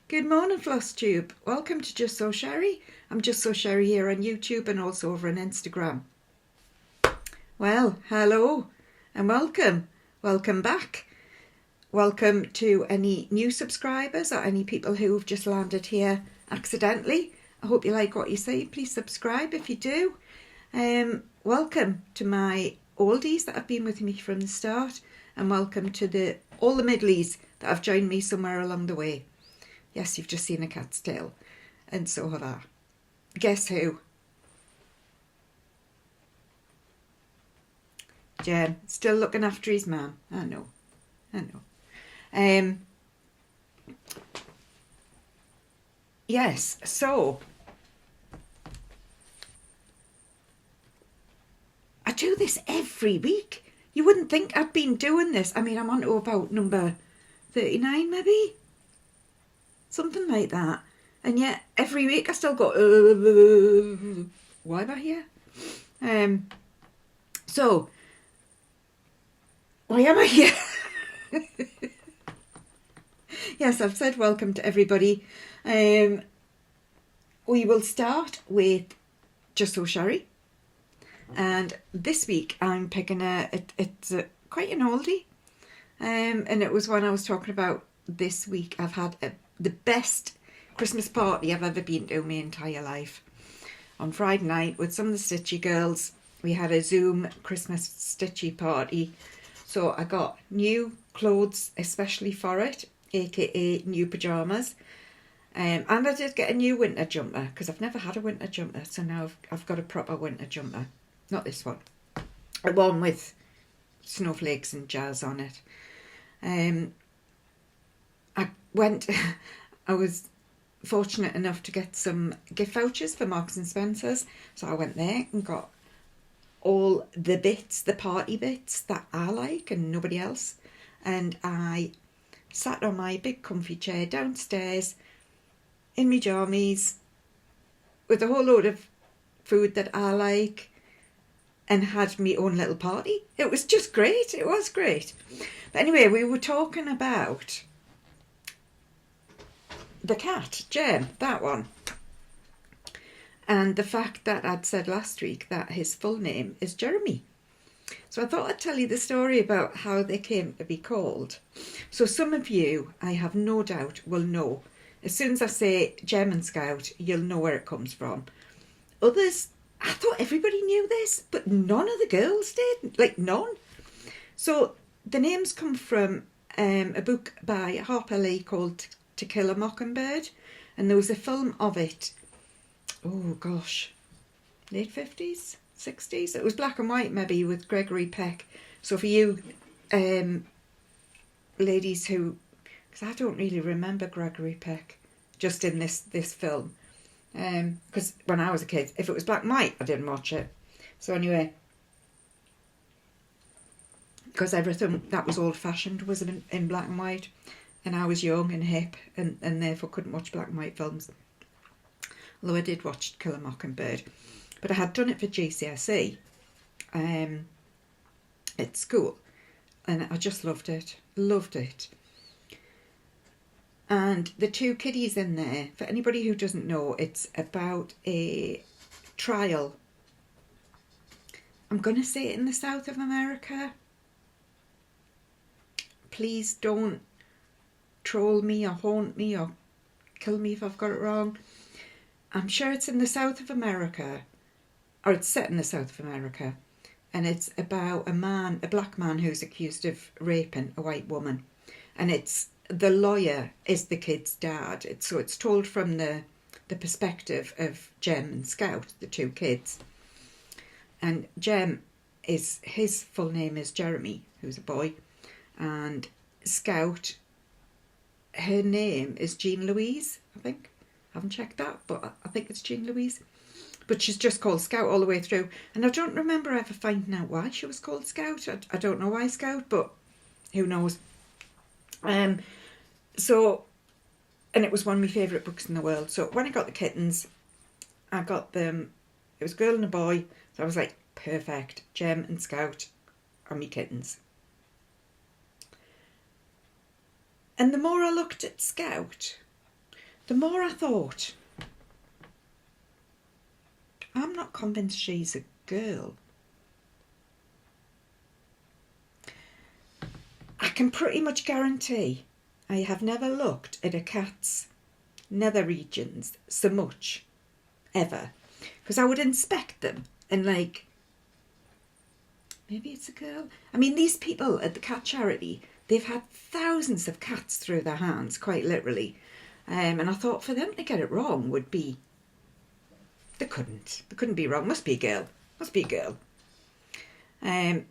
Good morning, Flosstube. Welcome to Justsewsherrie. I'm Justsewsherrie here on YouTube and also over on Instagram. Well, hello and welcome. Welcome back. Welcome to any new subscribers or any people who've just landed here accidentally. I hope you like what you see. Please subscribe if you do. Welcome to my oldies that have been with me from the start, and welcome to all the middlies that have joined me somewhere along the way. Yes, you've just seen a cat's tail, and so have I. Guess who? Jem, still looking after his mum. I know. Yes, so I do this every week. You wouldn't think I'd been doing this. I mean, I'm on to about number 39 maybe? Something like that. And yet, every week I still go, why am I here? So, why am I here? Yes, I've said welcome to everybody. We will start with Justsewsherrie. And this week I'm picking it's quite an oldie. And it was one I was talking about this week. I've had the best Christmas party I've ever been to in my entire life. On Friday night with some of the Stitchy girls, we had a Zoom Christmas Stitchy party. So I got new clothes especially for it, aka new pyjamas. And I did get a new winter jumper because I've never had a winter jumper. So now I've got a proper winter jumper. Not this one. A one with snowflakes and jazz on it. I was fortunate enough to get some gift vouchers for Marks and Spencer's, so I went there and got all the bits, the party bits that I like and nobody else, and I sat on my big comfy chair downstairs in my jammies with a whole load of food that I like and had my own little party. It was just great. It was great. But anyway, we were talking about the cat, Jem, that one. And the fact that I'd said last week that his full name is Jeremy. So I thought I'd tell you the story about how they came to be called. So some of you, I have no doubt, will know. As soon as I say Jem and Scout, you'll know where it comes from. Others, I thought everybody knew this, but none of the girls did. Like, none. So the names come from a book by Harper Lee called To Kill a Mockingbird, and there was a film of it, oh gosh, late 50s, 60s. It was black and white maybe, with Gregory Peck. So for you ladies who, because I don't really remember Gregory Peck just in this film, because when I was a kid, if it was black and white I didn't watch it. So anyway, because everything that was old-fashioned was in black and white, and I was young and hip and therefore couldn't watch black and white films. Although I did watch To Kill a Mockingbird. But I had done it for GCSE at school. And I just loved it. Loved it. And the two kiddies in there, for anybody who doesn't know, it's about a trial. I'm going to say it in the south of America. Please don't troll me or haunt me or kill me if I've got it wrong. I'm sure it's in the south of America, or it's set in the south of America, and it's about a black man who's accused of raping a white woman, and it's the lawyer is the kid's dad. It's told from the perspective of Jem and Scout, the two kids, and Jem his full name is Jeremy, who's a boy, and Scout, her name is Jean Louise, I think. I haven't checked that, but I think it's Jean Louise. But she's just called Scout all the way through. And I don't remember ever finding out why she was called Scout. I don't know why Scout, but who knows. And it was one of my favourite books in the world. So when I got the kittens, I got them, it was a girl and a boy. So I was like, perfect, Jem and Scout are me kittens. And the more I looked at Scout, the more I thought, I'm not convinced she's a girl. I can pretty much guarantee I have never looked at a cat's nether regions so much, ever. Because I would inspect them and like, maybe it's a girl. I mean, these people at the cat charity, they've had thousands of cats through their hands, quite literally. And I thought for them to get it wrong would be, they couldn't be wrong. Must be a girl. Must be a girl. And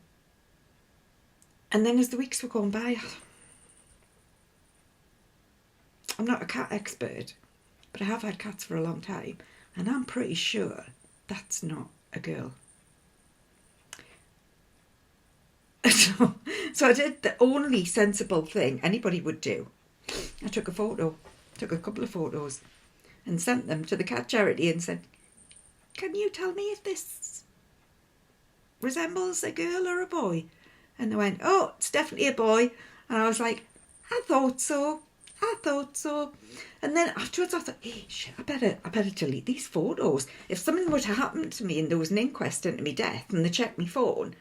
then as the weeks were going by, I'm not a cat expert, but I have had cats for a long time, and I'm pretty sure that's not a girl. So I did the only sensible thing anybody would do. I took a photo, took a couple of photos, and sent them to the cat charity and said, can you tell me if this resembles a girl or a boy? And they went, oh, it's definitely a boy. And I was like, I thought so. And then afterwards I thought, hey, shit, I better delete these photos. If something were to happen to me and there was an inquest into my death and they checked my phone,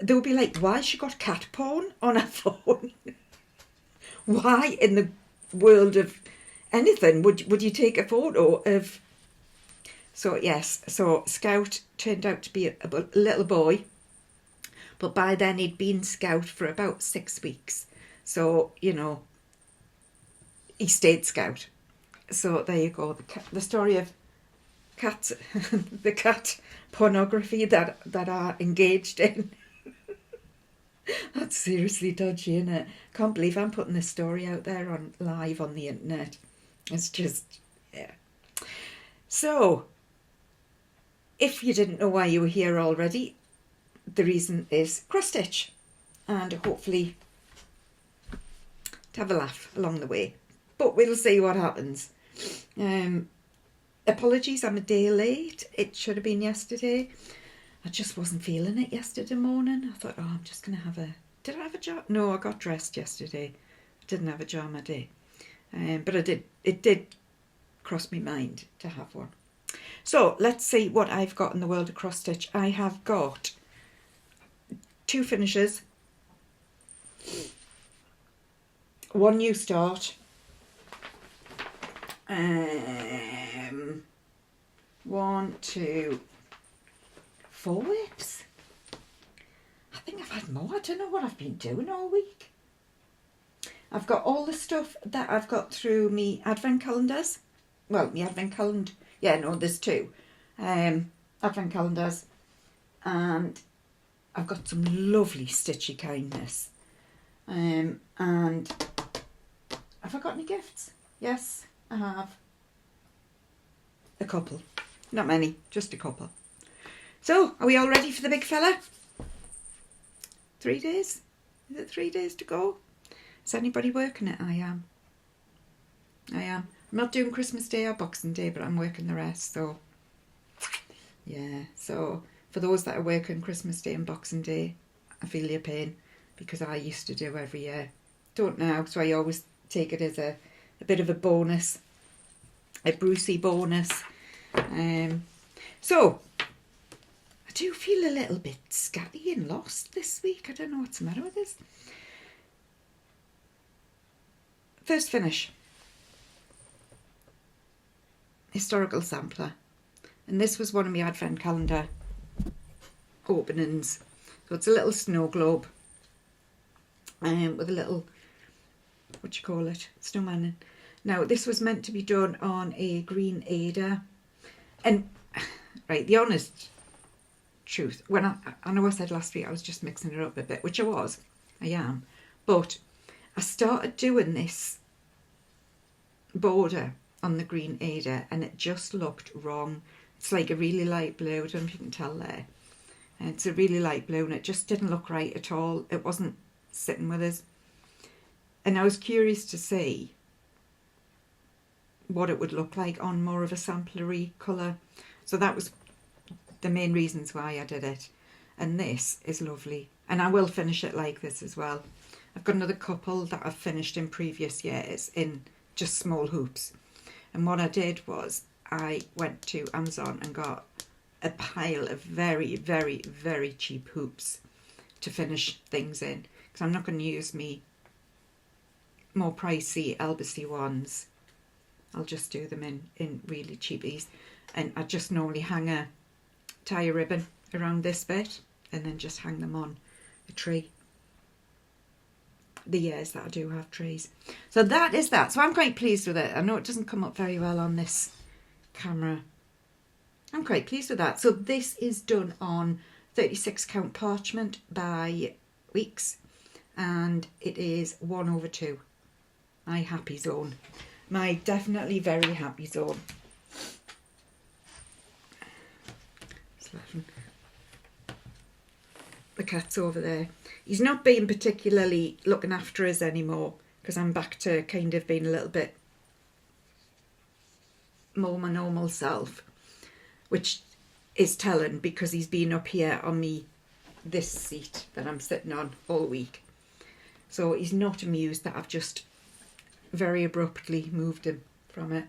they would be like, why she got cat porn on her phone? Why in the world of anything would you take a photo of? So yes, so Scout turned out to be a little boy, but by then he'd been Scout for about 6 weeks. So, you know, he stayed Scout. So there you go, the story of cats, the cat pornography that I engaged in. That's seriously dodgy, isn't it? Can't believe I'm putting this story out there live on the internet. It's just, yeah. So, if you didn't know why you were here already, the reason is cross stitch, and hopefully to have a laugh along the way. But we'll see what happens. Apologies, I'm a day late. It should have been yesterday. I just wasn't feeling it yesterday morning. I thought, oh, I'm just going to have did I have a jar? No, I got dressed yesterday. I didn't have a jar my day. But it did cross my mind to have one. So let's see what I've got in the world of cross stitch. I have got 2 finishes, 1 new start, 1, 2, 4 whips. I think I've had more. I don't know what I've been doing all week. I've got all the stuff that I've got through me advent calendars. Well, my advent calendar. Yeah, no, there's 2. Advent calendars. And I've got some lovely stitchy kindness. And have I got any gifts? Yes, I have. A couple. Not many, just a couple. So, are we all ready for the big fella? 3 days? Is it 3 days to go? Is anybody working it? I am. I'm not doing Christmas Day or Boxing Day, but I'm working the rest, so yeah. So for those that are working Christmas Day and Boxing Day, I feel your pain, because I used to do every year. Don't now, so I always take it as a bit of a bonus, a Brucey bonus. So I do feel a little bit scatty and lost this week. I don't know what's the matter with this. First finish. Historical sampler. And this was one of my advent calendar openings. So it's a little snow globe. With a little, what do you call it? Snowman in. Now this was meant to be done on a green Ada. And right, the honest truth, when I know I said last week I was just mixing it up a bit, which I am, but I started doing this border on the green Ada and it just looked wrong. It's like a really light blue, I don't know if you can tell there. And it's a really light blue and it just didn't look right at all. It wasn't sitting with us. And I was curious to see what it would look like on more of a samplery colour. So that was the main reasons why I did it. And this is lovely. And I will finish it like this as well. I've got another couple that I've finished in previous years in just small hoops. And what I did was I went to Amazon and got a pile of very, very, very cheap hoops to finish things in, because I'm not going to use me more pricey Albusy ones. I'll just do them in really cheapies, and I just normally tie a ribbon around this bit and then just hang them on a tree. The years that I do have trees. So that is that. So I'm quite pleased with it. I know it doesn't come up very well on this camera. I'm quite pleased with that. So this is done on 36 count parchment by Weeks, and it is 1/2. My happy zone. My definitely very happy zone. The cat's over there. He's not being particularly looking after us anymore, because I'm back to kind of being a little bit more my normal self, which is telling, because he's been up here on this seat that I'm sitting on all week. So he's not amused that I've just very abruptly moved him from it.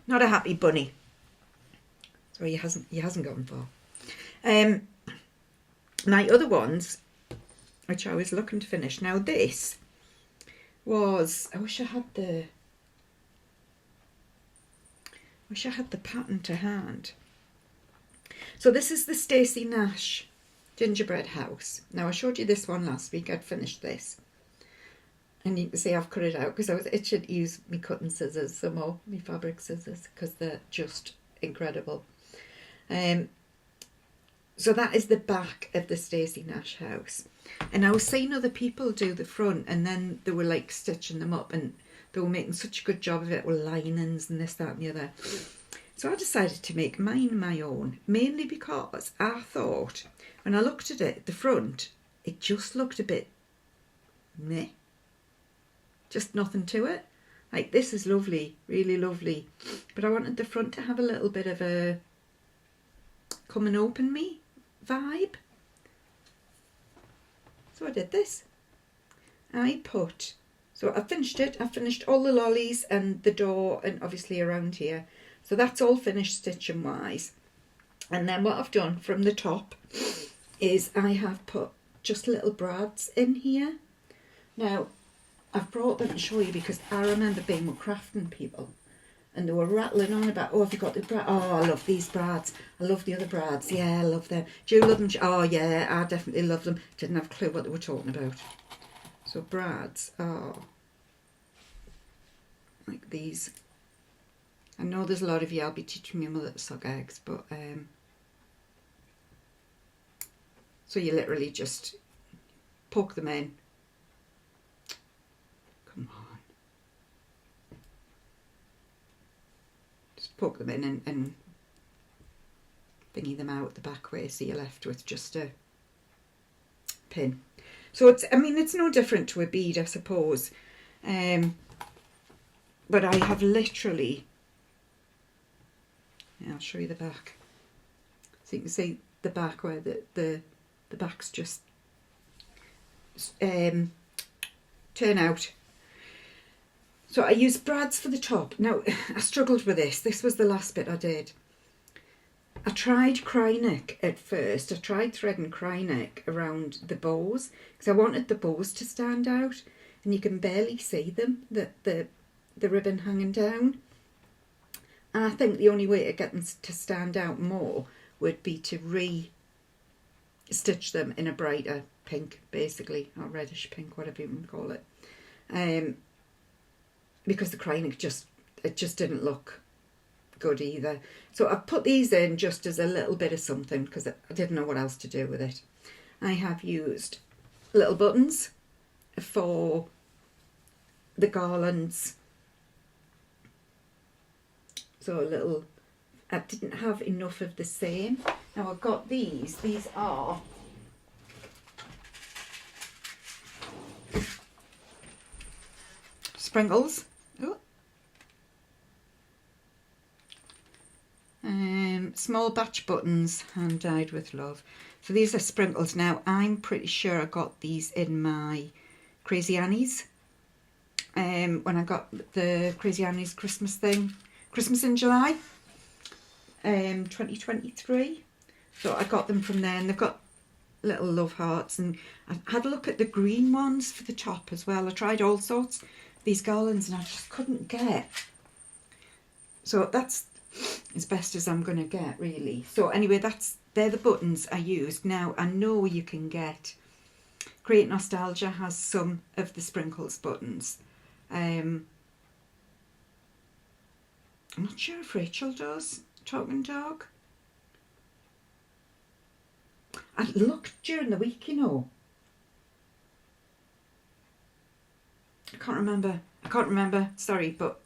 Not a happy bunny. So he hasn't gone far. My other ones, which I was looking to finish. Now this was, I wish I had the pattern to hand. So this is the Stacey Nash gingerbread house. Now I showed you this one last week. I'd finished this, and you can see I've cut it out because I was itching to use my cutting scissors some more, my fabric scissors, because they're just incredible. So that is the back of the Stacey Nash house, and I was seeing other people do the front, and then they were like stitching them up, and they were making such a good job of it with linings and this, that and the other. So I decided to make mine my own, mainly because I thought when I looked at it, the front, it just looked a bit meh, just nothing to it. Like, this is lovely, really lovely, but I wanted the front to have a little bit of a come and open me vibe. So I did this. So I finished it. I finished all the lollies and the door and obviously around here. So that's all finished stitching wise. And then what I've done from the top is I have put just little brads in here. Now, I've brought them to show you because I remember being with crafting people and they were rattling on about, oh, have you got the brad? Oh, I love these brads. I love the other brads. Yeah, I love them. Do you love them? Oh, yeah, I definitely love them. Didn't have a clue what they were talking about. So brads are like these. I know there's a lot of you, I'll be teaching my mother to suck eggs, but so you literally just poke them in. Come on. Just poke them in and thingy them out the back way, so you're left with just a pin. So it's no different to a bead, I suppose. But I have literally, I'll show you the back. So you can see the back where the backs just turn out. So I used brads for the top. Now, I struggled with this. This was the last bit I did. I tried cry-neck at first. I tried threading cry-neck around the bows because I wanted the bows to stand out, and you can barely see them, the ribbon hanging down. And I think the only way to get them to stand out more would be to re-stitch them in a brighter pink, basically, or reddish pink, whatever you want to call it. Because the cry-neck just didn't look good either. So I put these in just as a little bit of something because I didn't know what else to do with it. I have used little buttons for the garlands. So I didn't have enough of the same. Now I've got these are sprinkles. Oh. Small batch buttons, hand dyed with love. So these are sprinkles. Now I'm pretty sure I got these in my Crazy Annie's when I got the Crazy Annie's Christmas thing, Christmas in July, 2023. So I got them from there, and they've got little love hearts, and I had a look at the green ones for the top as well. I tried all sorts of these garlands and I just couldn't get. So that's as best as I'm going to get, really. So anyway, they're the buttons I used. Now I know you can get, Create Nostalgia has some of the sprinkles buttons. I'm not sure if Rachel does, Talking Dog. I looked during the week, you know. I can't remember, sorry, but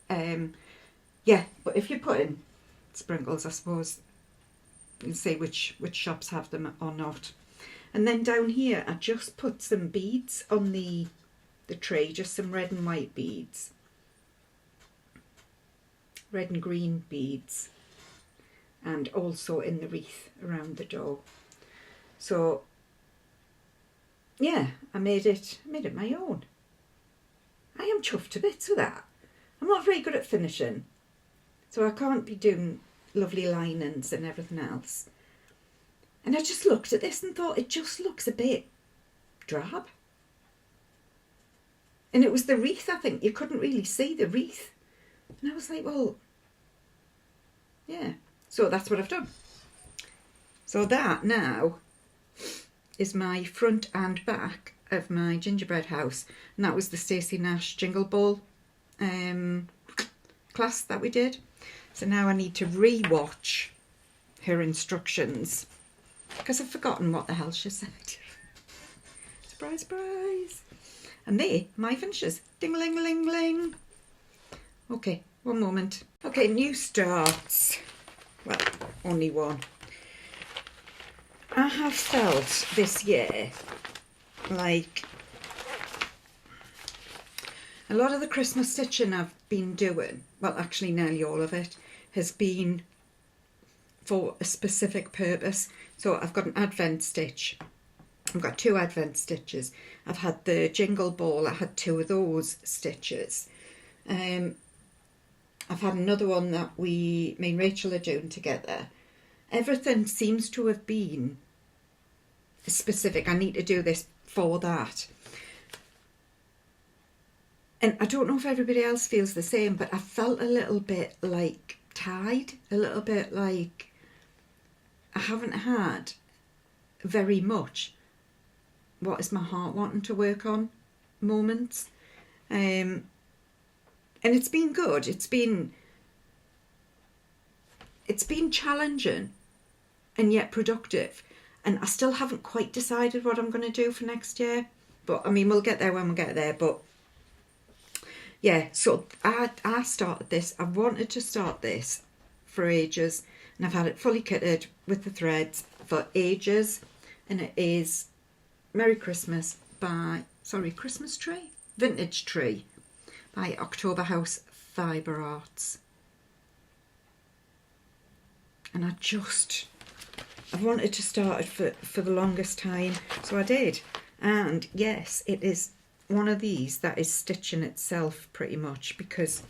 yeah, but if you put in sprinkles, I suppose you'll see which shops have them or not. And then down here, I just put some beads on the tray, just some red and white beads. Red and green beads. And also in the wreath around the door. So, yeah, I made it my own. I am chuffed to bits with that. I'm not very good at finishing, so I can't be doing lovely linings and everything else. And I just looked at this and thought, it just looks a bit drab. And it was the wreath, I think. You couldn't really see the wreath. And I was like, well, yeah. So that's what I've done. So that now is my front and back of my gingerbread house, and that was the Stacey Nash Jingle Ball class that we did. So now I need to re-watch her instructions because I've forgotten what the hell she said. Surprise, surprise. And they, my finishes. Ding-a-ling-a-ling-ling. Okay, one moment. Okay, new starts. Well, only one. I have felt this year like a lot of the Christmas stitching I've been doing, well actually nearly all of it, has been for a specific purpose. So I've got an advent stitch. I've got 2 advent stitches. I've had the jingle ball, I had 2 of those stitches. I've had another one that me and Rachel are doing together. Everything seems to have been specific. I need to do this for that. And I don't know if everybody else feels the same, but I felt a little bit like tied, a little bit like I haven't had very much what is my heart wanting to work on moments. And it's been good. It's been challenging and yet productive. And I still haven't quite decided what I'm going to do for next year. But, I mean, we'll get there when we get there. But, yeah, so I started this. I wanted to start this for ages. And I've had it fully kitted with the threads for ages. And it is Merry Christmas Christmas Tree? Vintage Tree by October House Fibre Arts. And I've wanted to start it for the longest time, so I did. And yes, it is one of these that is stitching itself pretty much because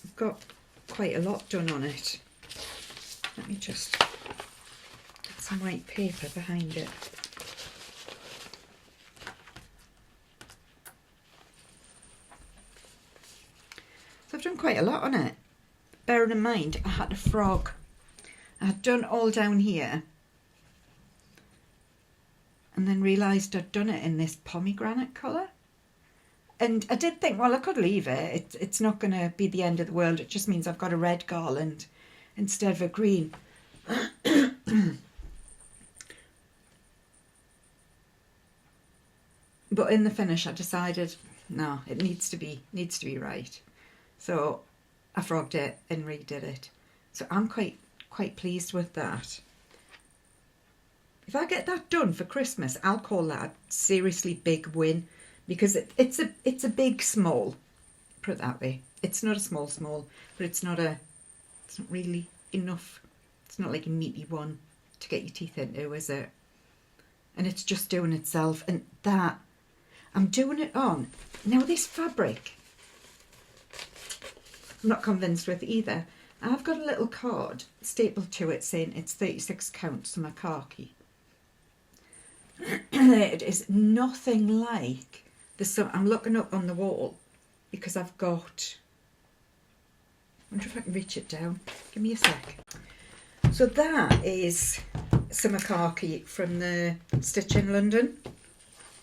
I've got quite a lot done on it. Let me just get some white paper behind it. So I've done quite a lot on it. Bearing in mind, I had a frog. I had done all down here and then realised I'd done it in this pomegranate colour. And I did think, well, I could leave it. It's not going to be the end of the world. It just means I've got a red garland instead of a green. But in the finish, I decided, no, it needs to be right. So I frogged it and redid it. So I'm quite pleased with that. If I get that done for Christmas, I'll call that a seriously big win, because it's a big small, put it that way. It's not a small, but it's not really enough. It's not like a meaty one to get your teeth into, is it? And it's just doing itself, and that I'm doing it on. Now this fabric I'm not convinced with either. I've got a little card stapled to it saying it's 36 count summer khaki. It is nothing like the summer. I'm looking up on the wall because I've got, I wonder if I can reach it down. Give me a sec. So that is summer khaki from the Stitch in London,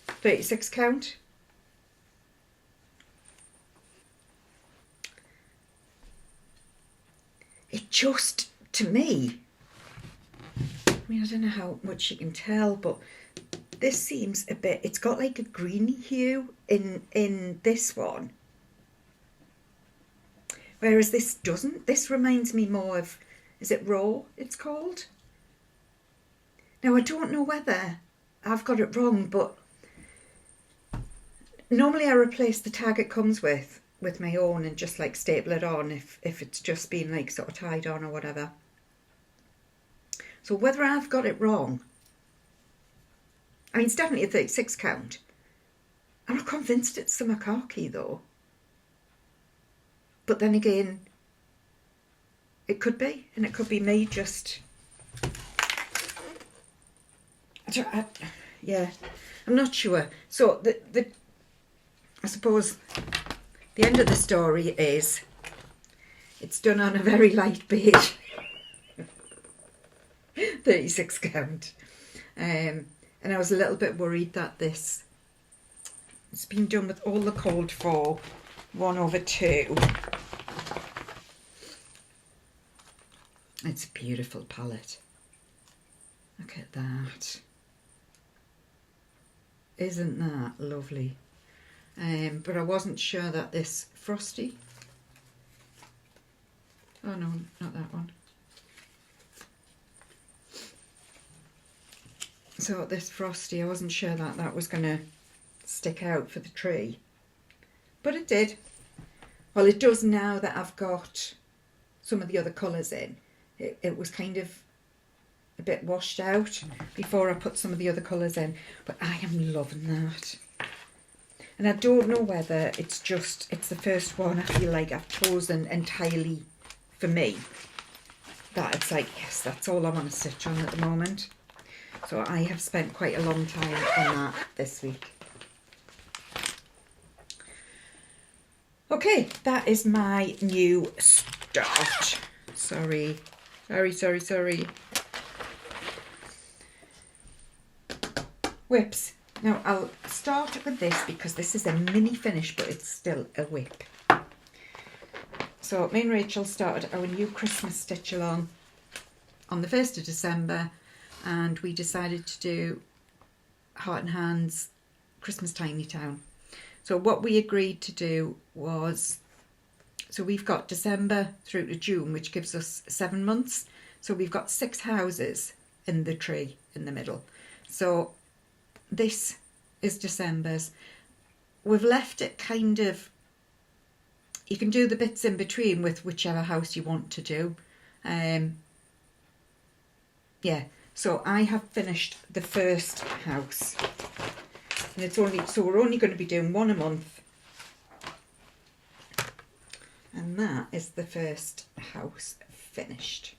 36 count. It just, to me, I mean, I don't know how much you can tell, but this seems a bit, it's got like a greeny hue in this one. Whereas this doesn't. This reminds me more of, is it Raw it's called? Now I don't know whether I've got it wrong, but normally I replace the tag it comes with my own and just like staple it on if it's just been like sort of tied on or whatever. So whether I've got it wrong, I mean it's definitely a 36 count. I'm not convinced it's summer khaki though. But then again, it could be, and it could be me just, yeah, I'm not sure. So I suppose the end of the story is it's done on a very light beige 36 count. And I was a little bit worried that it's been done with all the called for 1/2. It's a beautiful palette. Look at that. Isn't that lovely? But I wasn't sure that this Frosty. Oh no, not that one. So this Frosty, I wasn't sure that that was going to stick out for the tree. But it did. Well, it does now that I've got some of the other colours in. It was kind of a bit washed out before I put some of the other colours in. But I am loving that. And I don't know whether it's the first one I feel like I've chosen entirely for me. That it's like, yes, that's all I want to stitch on at the moment. So I have spent quite a long time on that this week. Okay, that is my new start. Sorry. Whips. Now I'll start with this because this is a mini finish, but it's still a whip. So me and Rachel started our new Christmas stitch along on the 1st of December, and we decided to do Heart and Hands Christmas Tiny Town. So what we agreed to do was, so we've got December through to June, which gives us 7 months. So we've got 6 houses in the tree in the middle. So this is December's. We've left it kind of, you can do the bits in between with whichever house you want to do. Yeah, so I have finished the first house. And it's only, so we're only going to be doing 1 a month. And that is the first house finished,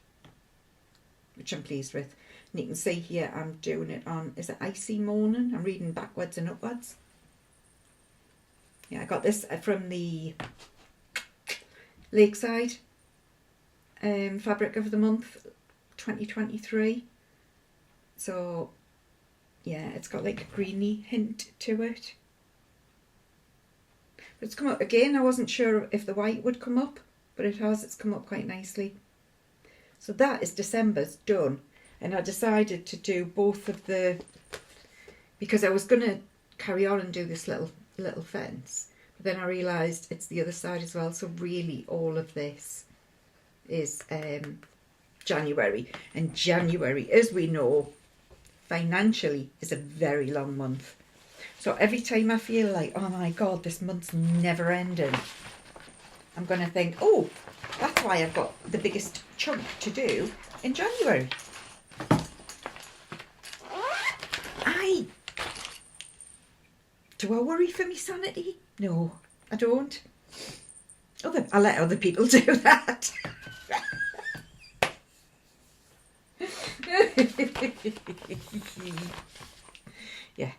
which I'm pleased with. And you can see here I'm doing it on, is it Icy Morning? I'm reading backwards and upwards. Yeah, I got this from the Lakeside Fabric of the Month 2023. So yeah, it's got like a greeny hint to it. But it's come up again. I wasn't sure if the white would come up, but it has. It's come up quite nicely. So that is December's done. And I decided to do both of the, because I was going to carry on and do this little fence. But then I realised it's the other side as well. So really all of this is January. And January, as we know, financially is a very long month. So every time I feel like, oh my God, this month's never ending, I'm going to think, oh, that's why I've got the biggest chunk to do in January. Do I worry for my sanity? No, I don't. I let other people do that. Yeah.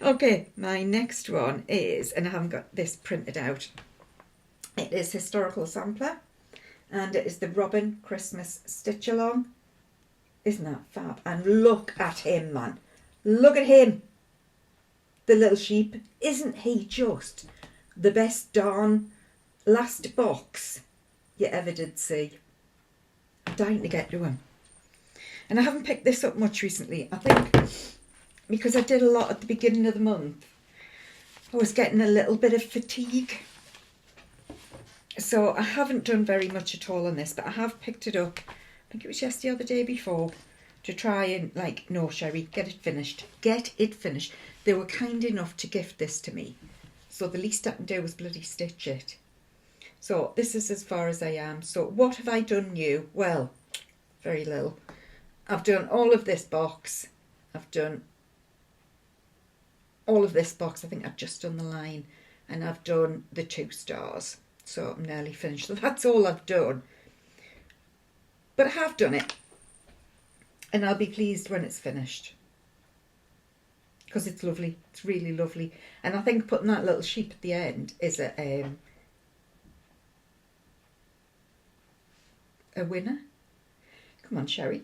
Okay, my next one is, and I haven't got this printed out, it is Historical Sampler, and it is the Robin Christmas Stitch Along. Isn't that fab? And look at him, man. Look at him. The little sheep. Isn't he just the best darn last box you ever did see? I'm dying to get to him. And I haven't picked this up much recently. I think because I did a lot at the beginning of the month, I was getting a little bit of fatigue. So I haven't done very much at all on this, but I have picked it up. I think it was yesterday or the day before, to try and, like, no, Sherrie, get it finished. Get it finished. They were kind enough to gift this to me. So the least I can do was bloody stitch it. So this is as far as I am. So what have I done new? Well, very little. I've done all of this box. I've done all of this box. I think I've just done the line. And I've done the 2 stars. So I'm nearly finished. So that's all I've done. But I have done it. And I'll be pleased when it's finished. Because it's lovely. It's really lovely. And I think putting that little sheep at the end is a winner. Come on, Sherrie.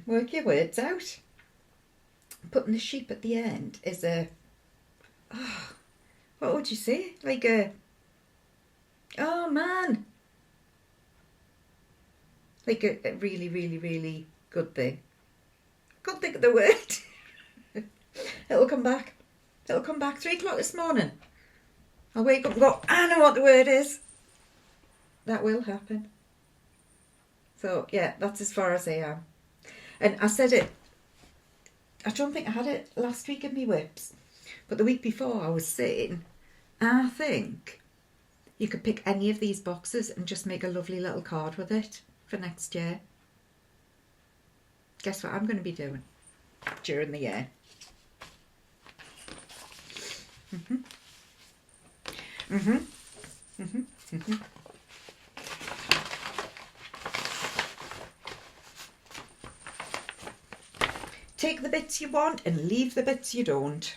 Work your words out. Putting the sheep at the end is a... Oh, what would you say? Like a... Oh, man. Like a really, really, really good thing. Can't think of the word. It'll come back. It'll come back 3 o'clock this morning. I'll wake up and go, I know what the word is. That will happen. So, yeah, that's as far as I am. And I said it, I don't think I had it last week in my whips, but the week before I was saying, I think you could pick any of these boxes and just make a lovely little card with it for next year. Guess what I'm going to be doing during the year? Take the bits you want and leave the bits you don't.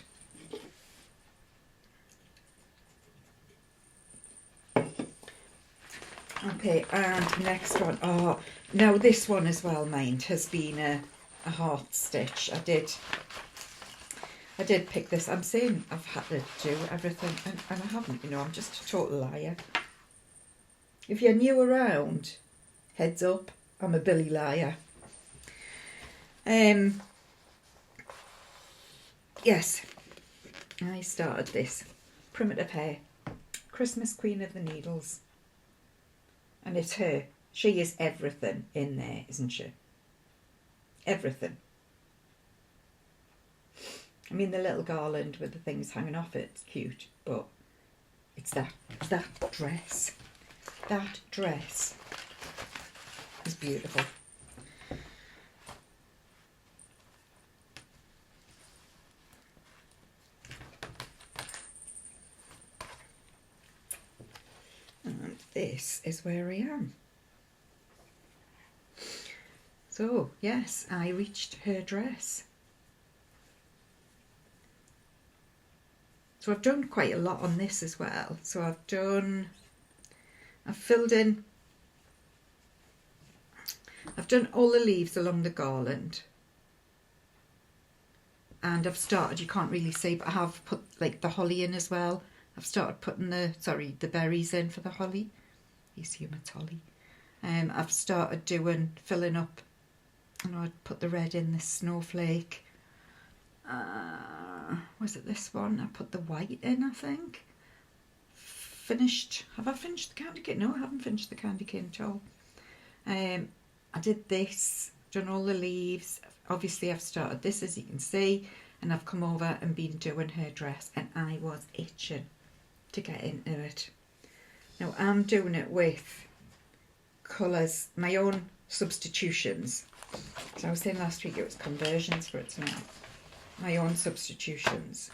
Okay, and next one. Oh, now this one as well, mind, has been a heart stitch. I did pick this. I'm saying I've had to do everything, and I haven't, you know, I'm just a total liar. If you're new around, heads up, I'm a Billy liar. Yes, I started this. Primitive Hair, Christmas Queen of the Needles. And it's her. She is everything in there, isn't she? Everything. I mean, the little garland with the things hanging off it's cute, but it's that dress. That dress is beautiful. And this is where I am. So, yes, I reached her dress. So I've done quite a lot on this as well. So I've filled in, I've done all the leaves along the garland. And I've started, you can't really see, but I have put like the holly in as well. I've started putting the berries in for the holly. You see it's holly. I've started filling up, and I'd put the red in this snowflake. Was it this one? I put the white in, I think. Have I finished the candy cane? No, I haven't finished the candy cane at all. I did this, done all the leaves. Obviously I've started this, as you can see, and I've come over and been doing her dress, and I was itching to get into it. Now I'm doing it with colours, my own substitutions. So I was saying last week it was conversions for it now. My own substitutions.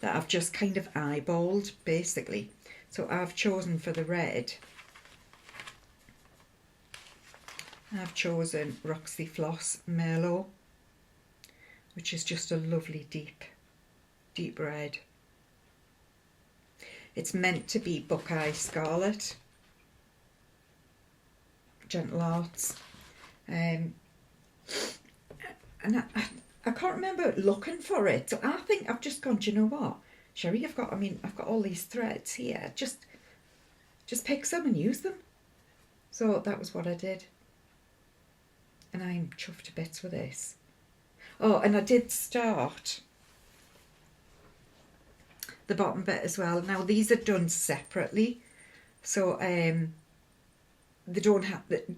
that I've just kind of eyeballed, basically. So I've chosen for the red, I've chosen Roxy Floss Merlot, which is just a lovely deep red. It's meant to be Buckeye Scarlet, Gentle Arts. And I can't remember looking for it, so I think I've just gone, do you know what, Sherrie, I've got all these threads here, just pick some and use them. So that was what I did, and I'm chuffed to bits with this. Oh, and I did start the bottom bit as well. Now these are done separately, so it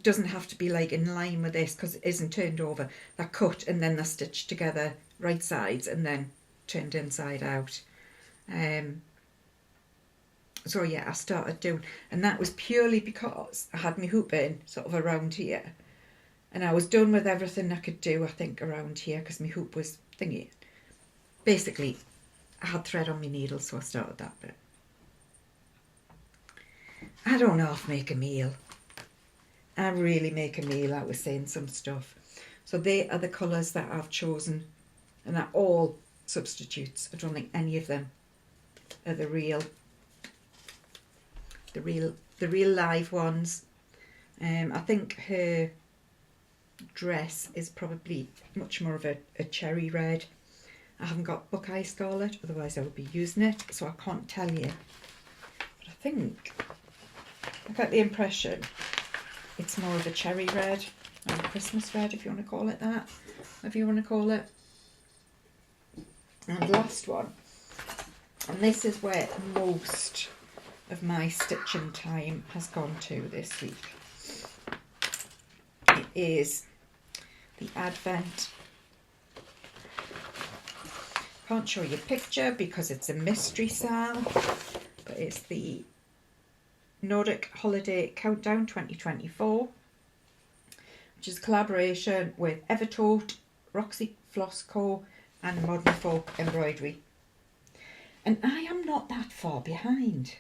doesn't have to be like in line with this, because it isn't turned over. They're cut and then they're stitched together right sides and then turned inside out. So yeah, I started doing, and that was purely because I had my hoop in sort of around here, and I was done with everything I could do, I think, around here, because my hoop was thingy. Basically, I had thread on my needle, so I started that bit. I don't half make a meal. I really make a meal out of saying some stuff. So they are the colours that I've chosen, and they're all substitutes. I don't think any of them are the real live ones. I think her dress is probably much more of a cherry red. I haven't got Buckeye Scarlet, otherwise I would be using it, so I can't tell you. But I think I got the impression it's more of a cherry red, or a Christmas red, if you want to call it that, whatever you want to call it. And last one, and this is where most of my stitching time has gone to this week. It is the Advent. Can't show you a picture because it's a mystery sale, but it's the Nordic Holiday Countdown 2024, which is a collaboration with Evertote, Roxy Floss Co and Modern Folk Embroidery. And I am not that far behind.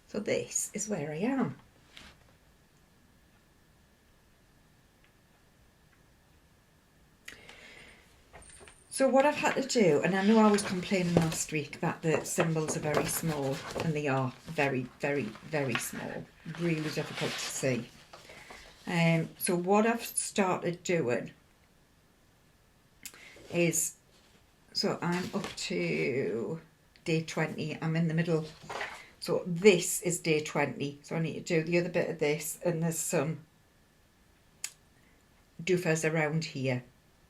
So this is where I am. So what I've had to do, and I know I was complaining last week that the symbols are very small, and they are very, very, very small, really difficult to see. So what I've started doing is, so I'm up to day 20, I'm in the middle, so this is day 20, so I need to do the other bit of this, and there's some doofers around here,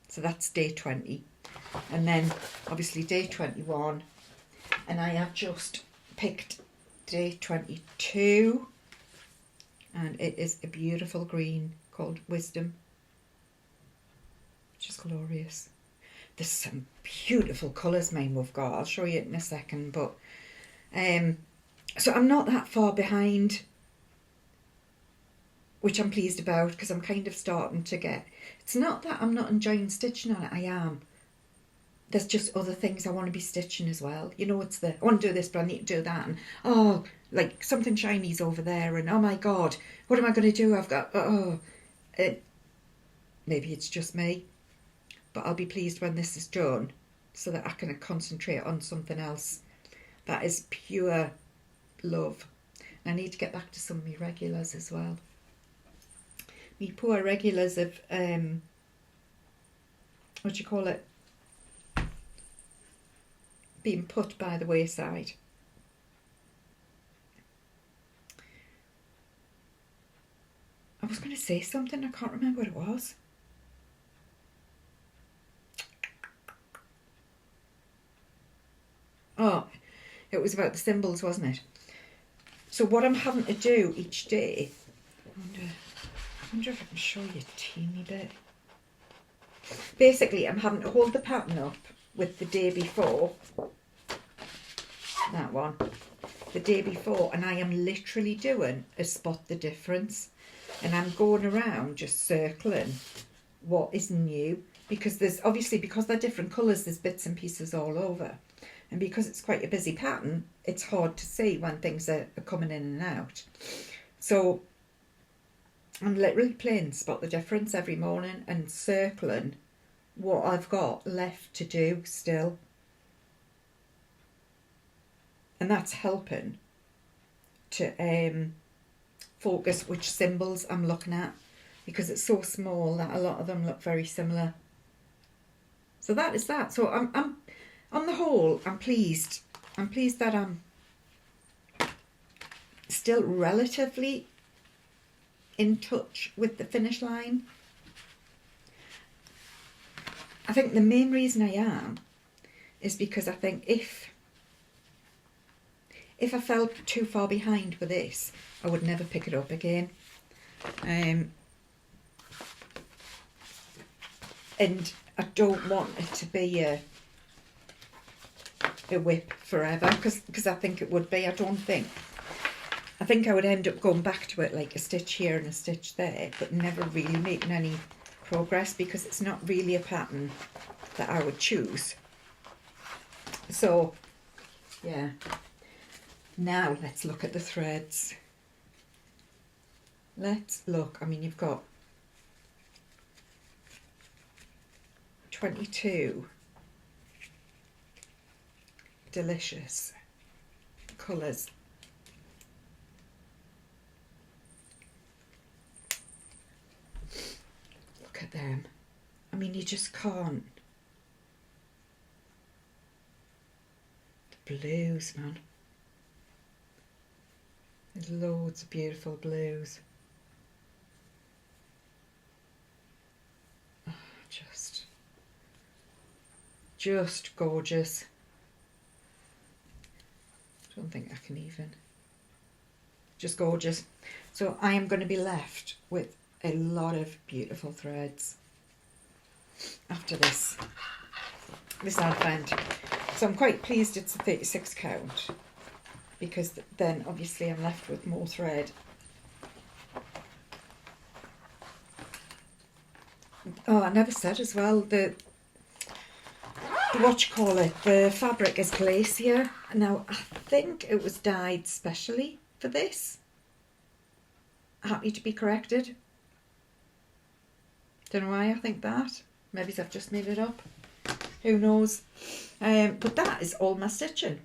so that's day 20. And then obviously day 21, and I have just picked day 22, and it is a beautiful green called Wisdom, which is glorious. There's some beautiful colours mine we've got, I'll show you it in a second, but so I'm not that far behind, which I'm pleased about, because I'm kind of starting to get, it's not that I'm not enjoying stitching on it, I am. There's just other things I want to be stitching as well. You know, it's the, I want to do this, but I need to do that. And, oh, like something shiny's over there. And, oh my God, what am I going to do? I've got, maybe it's just me. But I'll be pleased when this is done, so that I can concentrate on something else. That is pure love. And I need to get back to some of my regulars as well. Me poor regulars of, what do you call it? Being put by the wayside. I was going to say something, I can't remember what it was. Oh, it was about the symbols, wasn't it? So what I'm having to do each day, I wonder if I can show you a teeny bit. Basically, I'm having to hold the pattern up with the day before, that one, the day before, and I am literally doing a spot the difference, and I'm going around just circling what is new, because there's obviously, because they're different colours, there's bits and pieces all over, and because it's quite a busy pattern, it's hard to see when things are coming in and out. So I'm literally playing spot the difference every morning and circling what I've got left to do still, and that's helping to focus which symbols I'm looking at, because it's so small that a lot of them look very similar. So that is that. So I'm on the whole, I'm pleased. I'm pleased that I'm still relatively in touch with the finish line. I think the main reason I am is because I think if I fell too far behind with this, I would never pick it up again. And I don't want it to be a whip forever, because I think it would be. I think I would end up going back to it like a stitch here and a stitch there, but never really making any progress, because it's not really a pattern that I would choose. So yeah, now let's look at the threads. Let's look. I mean, you've got 22 delicious colours. Look at them. I mean, you just can't. The blues, man. There's loads of beautiful blues. Oh, just gorgeous. Don't think I can even. Just gorgeous. So I am going to be left with a lot of beautiful threads after this advent. So I'm quite pleased it's a 36 count, because then obviously I'm left with more thread. Oh, I never said as well, the what you call it, the fabric is glacier. Now I think it was dyed specially for this. Happy to be corrected. Don't know why I think that. Maybe I've just made it up. Who knows? But that is all my stitching.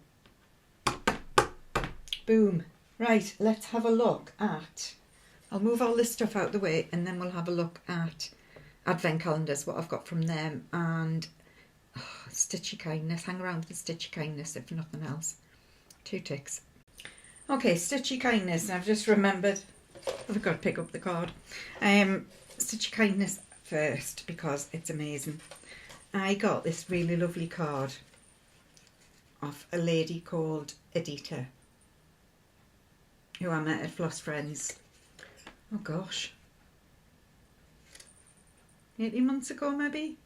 Boom. Right, let's have a look at... I'll move all this stuff out the way, and then we'll have a look at advent calendars, what I've got from them, and Stitchy Kindness. Hang around with the Stitchy Kindness if nothing else. 2 ticks. Okay, Stitchy Kindness. I've just remembered I've got to pick up the card. Stitchy Kindness first, because it's amazing. I got this really lovely card of a lady called Edita, who I met at Floss Friends. Oh gosh, 18 months ago maybe?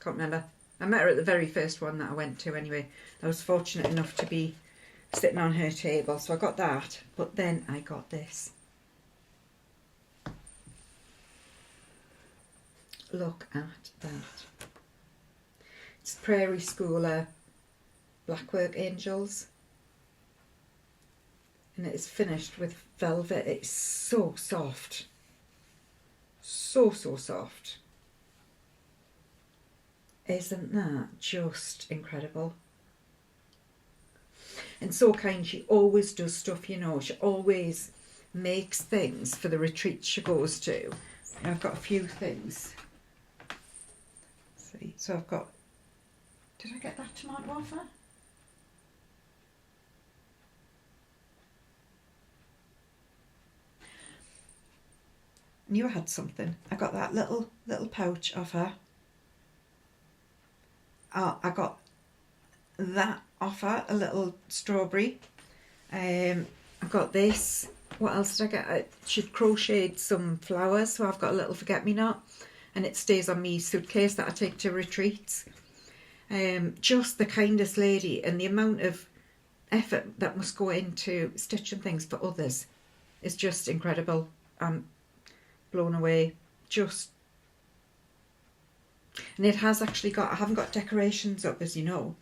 Can't remember. I met her at the very first one that I went to anyway. I was fortunate enough to be sitting on her table, so I got that. But then I got this. Look at that. It's Prairie Schooler Blackwork Angels. And it is finished with velvet. It's so soft. So soft. Isn't that just incredible? And so kind. She always does stuff, you know. She always makes things for the retreats she goes to. And I've got a few things. Let's see. So I've got... Did I get that tomato offer? I knew I had something. I got that little pouch of her. Oh, I got that off her, a little strawberry. I got this. What else did I get? She'd crocheted some flowers, so I've got a little forget-me-not, and it stays on me suitcase that I take to retreats. Just the kindest lady, and the amount of effort that must go into stitching things for others is just incredible. I'm blown away. just, and it has actually got, I haven't got decorations up, as you know,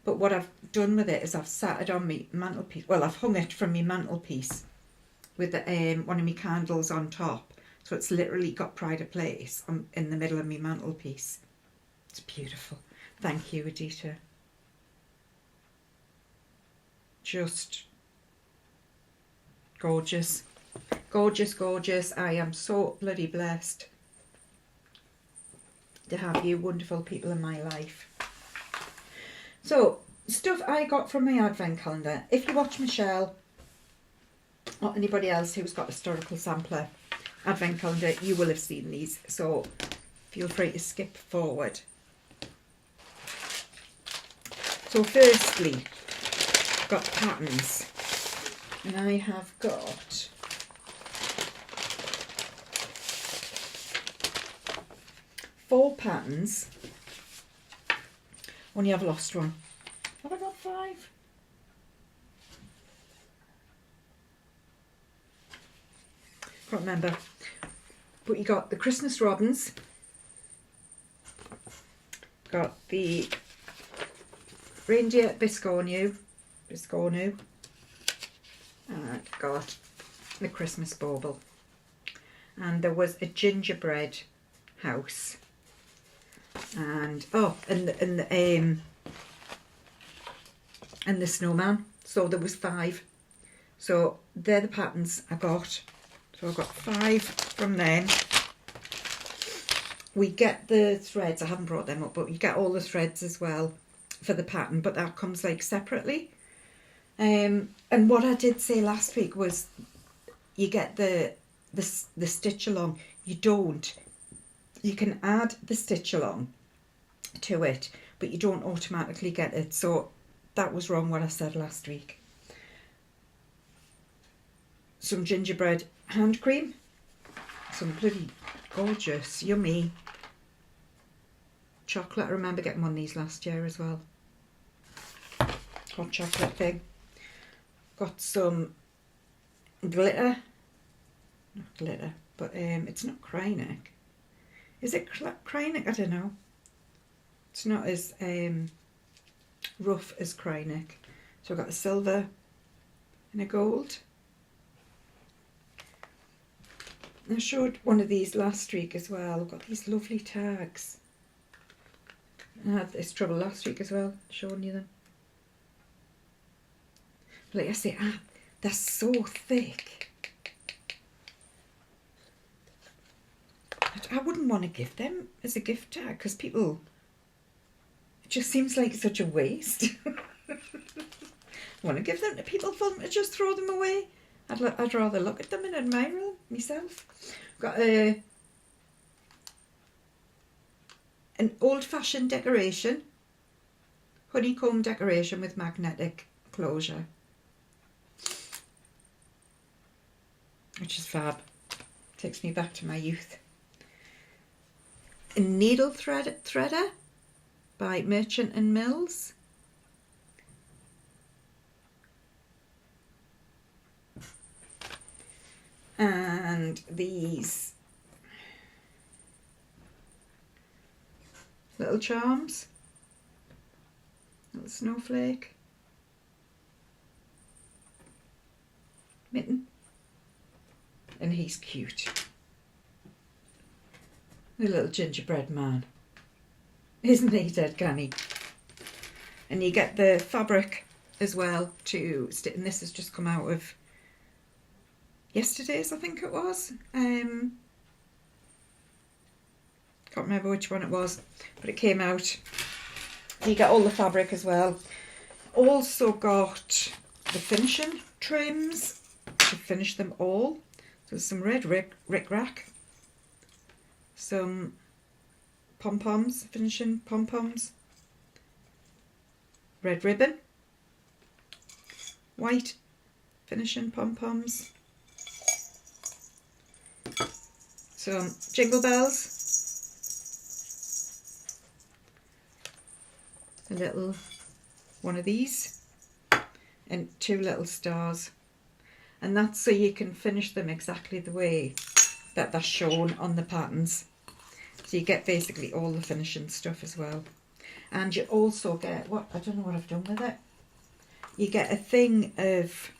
but what I've done with it is I've sat it on my mantelpiece. Well, I've hung it from my mantelpiece with the, one of my candles on top, so it's literally got pride of place in the middle of my mantelpiece. It's beautiful. Thank you, Adita. Just gorgeous. Gorgeous, gorgeous. I am so bloody blessed to have you wonderful people in my life. So, stuff I got from my advent calendar. If you watch Michelle or anybody else who's got a historical sampler advent calendar, you will have seen these. So, feel free to skip forward. So, firstly, I've got patterns. And I have got four patterns. Only I've lost one. Have I got five? Can't remember. But you got the Christmas robins. Got the reindeer biscornu. And got the Christmas bauble. And there was a gingerbread house. And and the snowman. So there was five. So they're the patterns I got. So I got five from them. We get the threads. I haven't brought them up, but you get all the threads as well for the pattern. But that comes like separately. And what I did say last week was, you get the stitch along. You don't. You can add the stitch along to it, but you don't automatically get it. So that was wrong what I said last week. Some gingerbread hand cream. Some bloody gorgeous, yummy chocolate. I remember getting one of these last year as well. Hot chocolate thing. Got some glitter. Not glitter, but it's not Krynic. Is it Krynic? I don't know. It's not as rough as Krynic. So I've got a silver and a gold. I showed one of these last week as well. I've got these lovely tags. I had this trouble last week as well, showing you them. But like I say, they're so thick. I wouldn't want to give them as a gift tag because people, it just seems like such a waste. I want to give them to people for them to just throw them away. I'd rather look at them and admire them myself. Got an old-fashioned decoration, honeycomb decoration with magnetic closure, which is fab. Takes me back to my youth. A needle threader by Merchant and Mills. And these little charms, little snowflake, mitten, and he's cute. The little gingerbread man. Isn't he dead canny? And you get the fabric as well to stick, and this has just come out of yesterday's, I think it was. Can't remember which one it was, but it came out. You get all the fabric as well. Also got the finishing trims to finish them all. So there's some red rick-rack, some pom-poms, finishing pom-poms, red ribbon, white finishing pom-poms, some jingle bells, a little one of these, and two little stars. And that's so you can finish them exactly the way that they're shown on the patterns. So you get basically all the finishing stuff as well. And you also get, I don't know what I've done with it. You get a thing of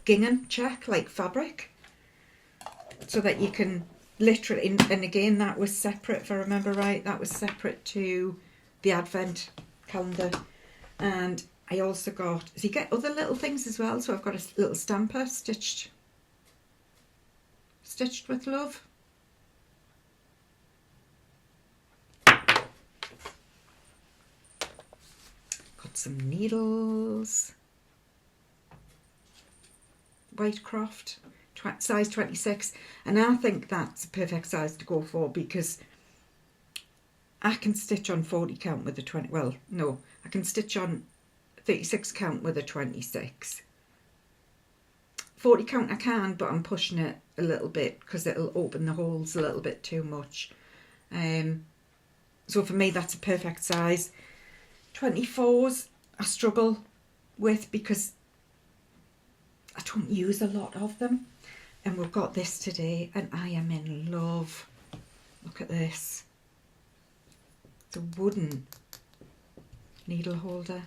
gingham check, like fabric, so that you can literally, and again that was separate, if I remember right, that was separate to the advent calendar. And I also got, so you get other little things as well. So I've got a little stamper stitched with love. Got some needles, Whitecroft, size 26, and I think that's a perfect size to go for, because I can stitch on 40 count with a 20, well no, I can stitch on 36 count with a 26. 40 count I can, but I'm pushing it a little bit because it'll open the holes a little bit too much. So for me that's a perfect size. 24s I struggle with because I don't use a lot of them. And we've got this today and I am in love. Look at this. It's a wooden needle holder.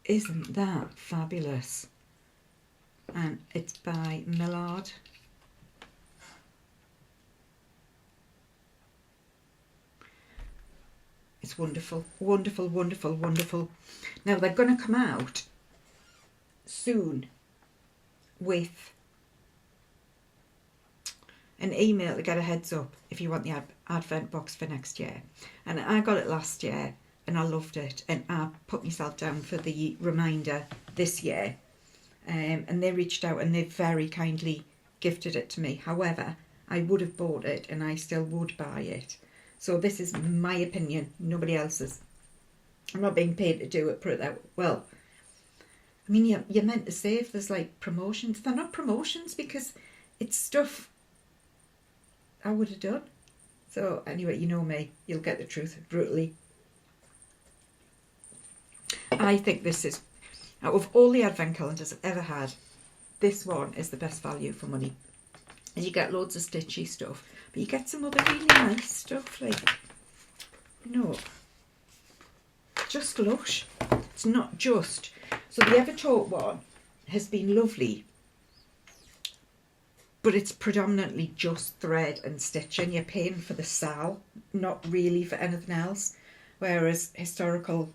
Isn't that fabulous? And it's by Millard. It's wonderful, wonderful, wonderful, wonderful. Now they're going to come out soon with an email to get a heads up if you want the advent box for next year. And I got it last year and I loved it, and I put myself down for the reminder this year, and they reached out and they very kindly gifted it to me. However, I would have bought it and I still would buy it. So this is my opinion, nobody else's. I'm not being paid to do it, put it that well. I mean, you're meant to say if there's like promotions. They're not promotions because it's stuff I would have done. So anyway, you know me, you'll get the truth brutally. I think this is, out of all the advent calendars I've ever had, this one is the best value for money. And you get loads of stitchy stuff, but you get some other really nice stuff, like, you know, just lush. It's not just, so the Ever Taught one has been lovely, but it's predominantly just thread and stitching. You're paying for the sal, not really for anything else. Whereas Historical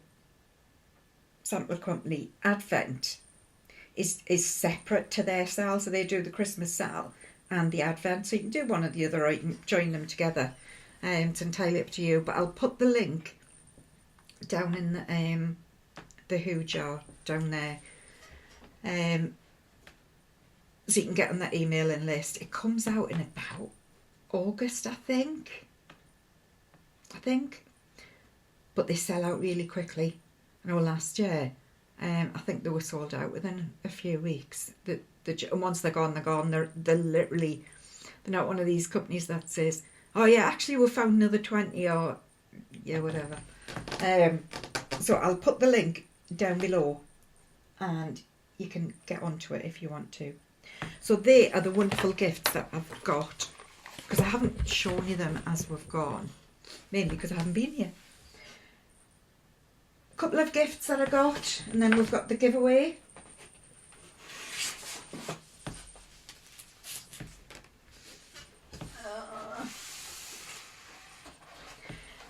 Sample Company Advent is separate to their sal, so they do the Christmas sal and the Advent, so you can do one or the other, or you can join them together. It's entirely up to you, but I'll put the link down in the Who jar down there, so you can get on that emailing list. It comes out in about August, I think, but they sell out really quickly. I know last year, I think they were sold out within a few weeks. And once they're gone, they're gone. They're literally, they're not one of these companies that says, oh yeah, actually we found another 20, or yeah, whatever. So I'll put the link down below and you can get onto it if you want to. So they are the wonderful gifts that I've got, because I haven't shown you them as we've gone, mainly because I haven't been here. A couple of gifts that I got, and then we've got the giveaway.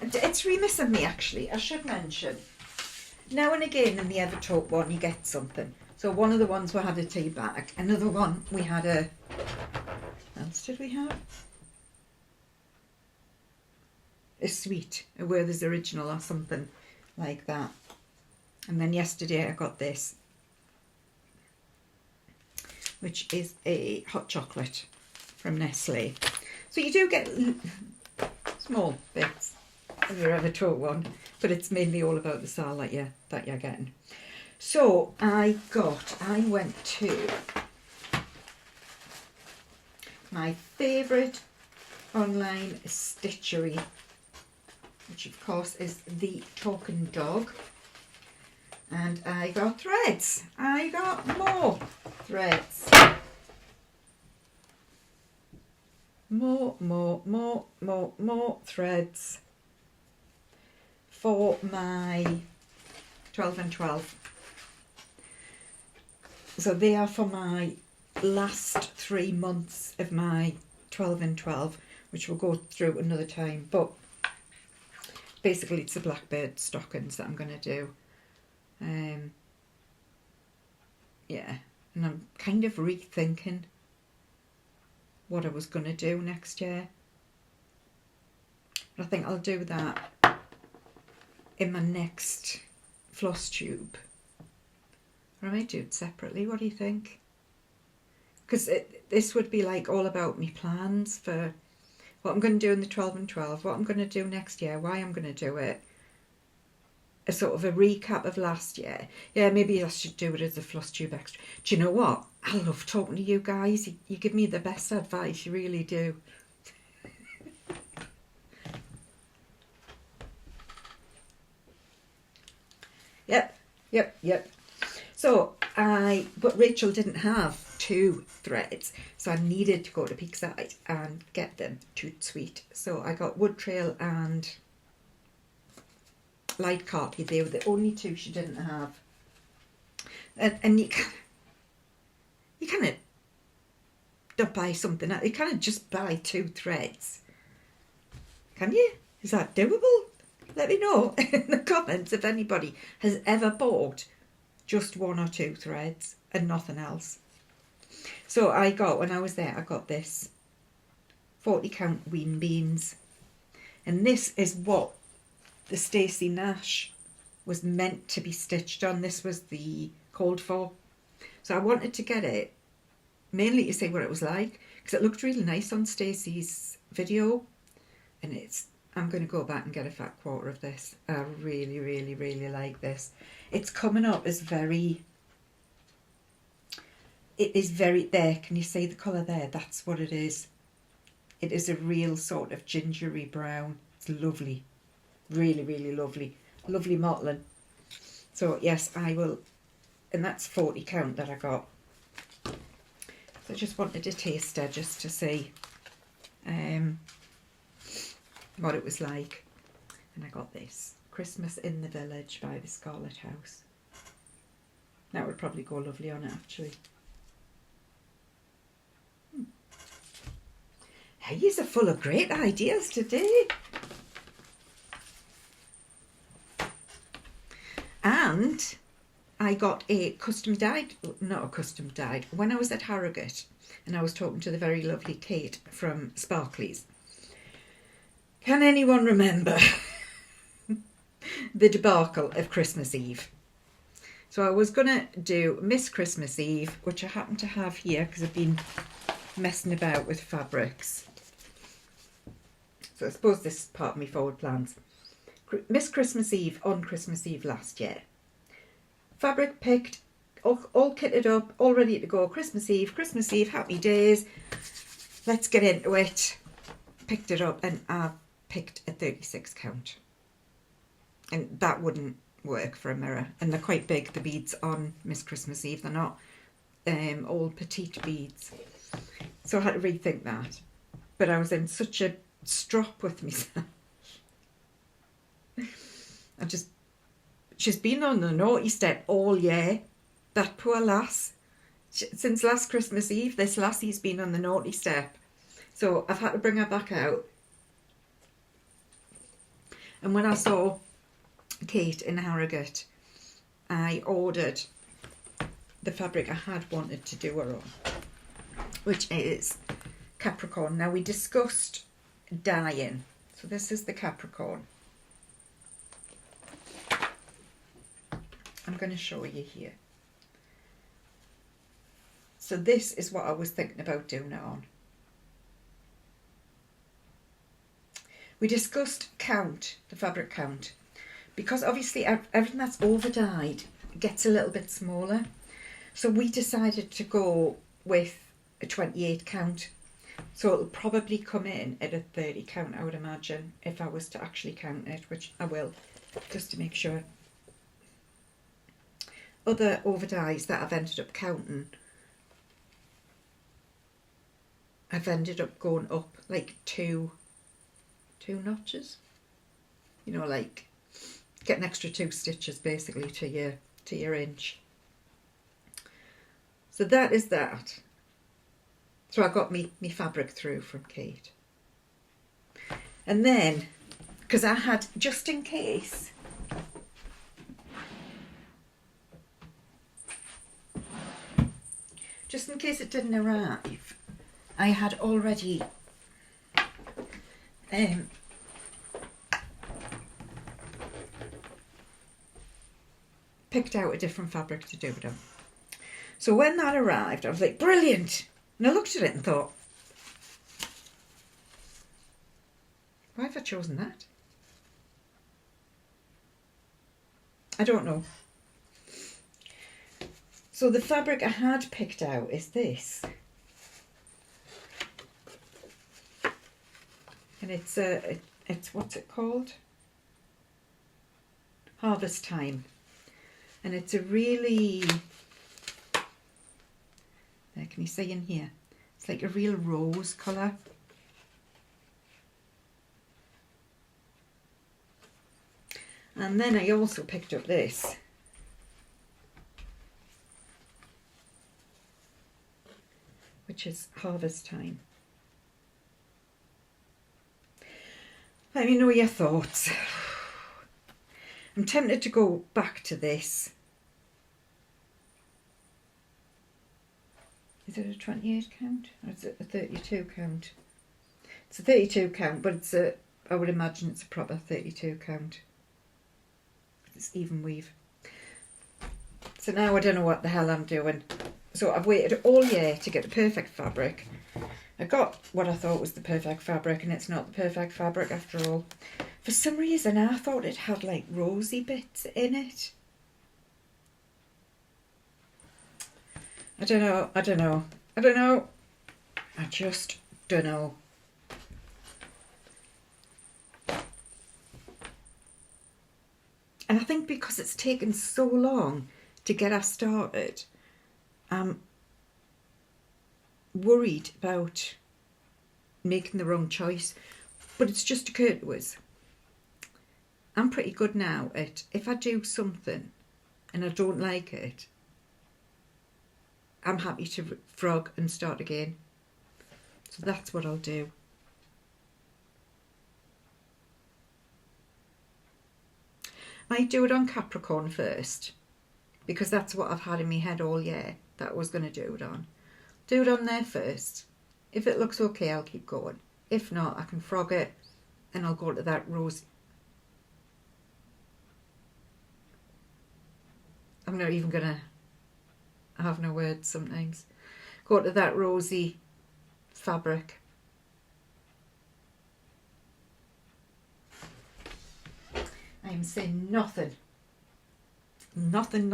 It's remiss of me, actually, I should mention, now and again in the Ever Taught one you get something. So one of the ones we had a tea bag, another one we had a, what else did we have? A sweet, a Werther's Original or something like that. And then yesterday I got this, which is a hot chocolate from Nestle. So you do get small bits in your Ever Taught one, but it's mainly all about the sal that you're getting. So I went to my favourite online stitchery, which of course is The Talking Dog. And I got threads. I got more threads. More threads for my 12 and 12. So they are for my last 3 months of my 12 and 12, which we'll go through another time. But basically it's the blackbird stockings that I'm going to do. Yeah, and I'm kind of rethinking what I was going to do next year. But I think I'll do that in my next Flosstube. Or I might do it separately. What do you think? Because this would be like all about me plans for what I'm going to do in the 12 and 12, what I'm going to do next year, why I'm going to do it. A sort of a recap of last year. Yeah, maybe I should do it as a Flosstube extra. Do you know what? I love talking to you guys. You give me the best advice, you really do. Yep. So but Rachel didn't have 2 threads, so I needed to go to Peakside and get them Toot Sweet. So I got Wood Trail and Light Khaki. They were the only 2 she didn't have. And you kind of don't buy something. You kind of just buy 2 threads. Can you? Is that doable? Let me know in the comments if anybody has ever bought just 1 or 2 threads and nothing else. So when I was there, I got this 40 count Ween Beans. And this is what the Stacey Nash was meant to be stitched on. This was the called for. So I wanted to get it mainly to see what it was like, because it looked really nice on Stacey's video. And I'm going to go back and get a fat quarter of this. I really, really, really like this. It's coming up as it is very, there, can you see the colour there? That's what it is. It is a real sort of gingery brown. It's lovely. Really, really lovely. Lovely mottling. So yes, I will, and that's 40 count that I got. So I just wanted a taster just to see what it was like. And I got this, Christmas in the Village by the Scarlet House. That would probably go lovely on it actually. Hey, yous are full of great ideas today. And I got a custom dyed, not a custom dyed, when I was at Harrogate and I was talking to the very lovely Kate from Sparkly's. Can anyone remember the debacle of Christmas Eve? So I was going to do Miss Christmas Eve, which I happen to have here because I've been messing about with fabrics. So I suppose this is part of my forward plans. Miss Christmas Eve on Christmas Eve last year. Fabric picked, all kitted up, all ready to go. Christmas Eve, happy days. Let's get into it. Picked it up and I picked a 36 count. And that wouldn't work for a mirror. And they're quite big, the beads on Miss Christmas Eve. They're not all petite beads. So I had to rethink that. But I was in such a strop with myself. She's been on the naughty step all year, that poor lass. Since last Christmas Eve, this lassie's been on the naughty step. So I've had to bring her back out. And when I saw Kate in Harrogate, I ordered the fabric I had wanted to do her on, which is Capricorn. Now we discussed dyeing. So this is the Capricorn. I'm going to show you here. So this is what I was thinking about doing it on. We discussed count, the fabric count, because obviously everything that's over dyed gets a little bit smaller. So we decided to go with a 28 count. So it'll probably come in at a 30 count, I would imagine, if I was to actually count it, which I will, just to make sure. other over dyes that I've ended up counting, I've ended up going up like two notches. You know, like get an extra 2 stitches basically to your inch. So that is that. So I got me fabric through from Kate. And then, because I had, just in case, it didn't arrive, I had already picked out a different fabric to do it on. So when that arrived, I was like, brilliant! And I looked at it and thought, why have I chosen that? I don't know. So the fabric I had picked out is this. And it's what's it called? Harvest Time. And it's a really, can you see in here? It's like a real rose colour. And then I also picked up this. Which is Harvest Time. Let me know your thoughts. I'm tempted to go back to this. Is it a 28 count or is it a 32 count? It's a 32 count, but it's I would imagine it's a proper 32 count. It's even weave. So now I don't know what the hell I'm doing. So I've waited all year to get the perfect fabric. I got what I thought was the perfect fabric, and it's not the perfect fabric after all. For some reason I thought it had like rosy bits in it. I don't know. I just don't know. And I think because it's taken so long to get us started, I'm worried about making the wrong choice. But it's just occurred to us, I'm pretty good now at, if I do something and I don't like it, I'm happy to frog and start again. So that's what I'll do. Might do it on Capricorn first, because that's what I've had in my head all year that I was going to do it on. Do it on there first. If it looks okay, I'll keep going. If not, I can frog it and I'll go to that rose. I'm not even going to, I have no words sometimes. Go to that rosy fabric. I'm saying nothing. Nothing.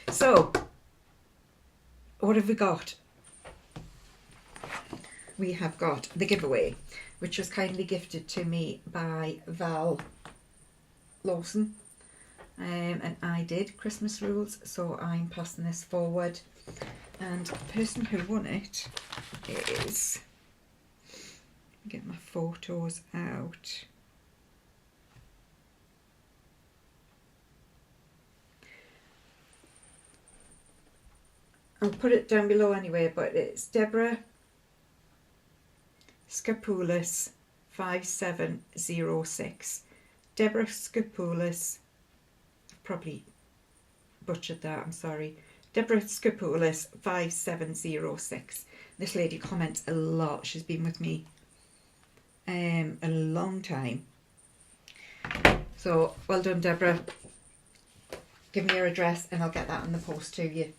So, what have we got? We have got the giveaway, which was kindly gifted to me by Val Lawson. And I did Christmas rules, so I'm passing this forward. And the person who won it is, get my photos out. I'll put it down below anyway, but it's Deborah Skapoulis 5706. Deborah Skapoulis, I've probably butchered that, I'm sorry. Deborah Skapoulis 5706. This lady comments a lot. She's been with me a long time. So well done, Deborah. Give me your address and I'll get that in the post to you.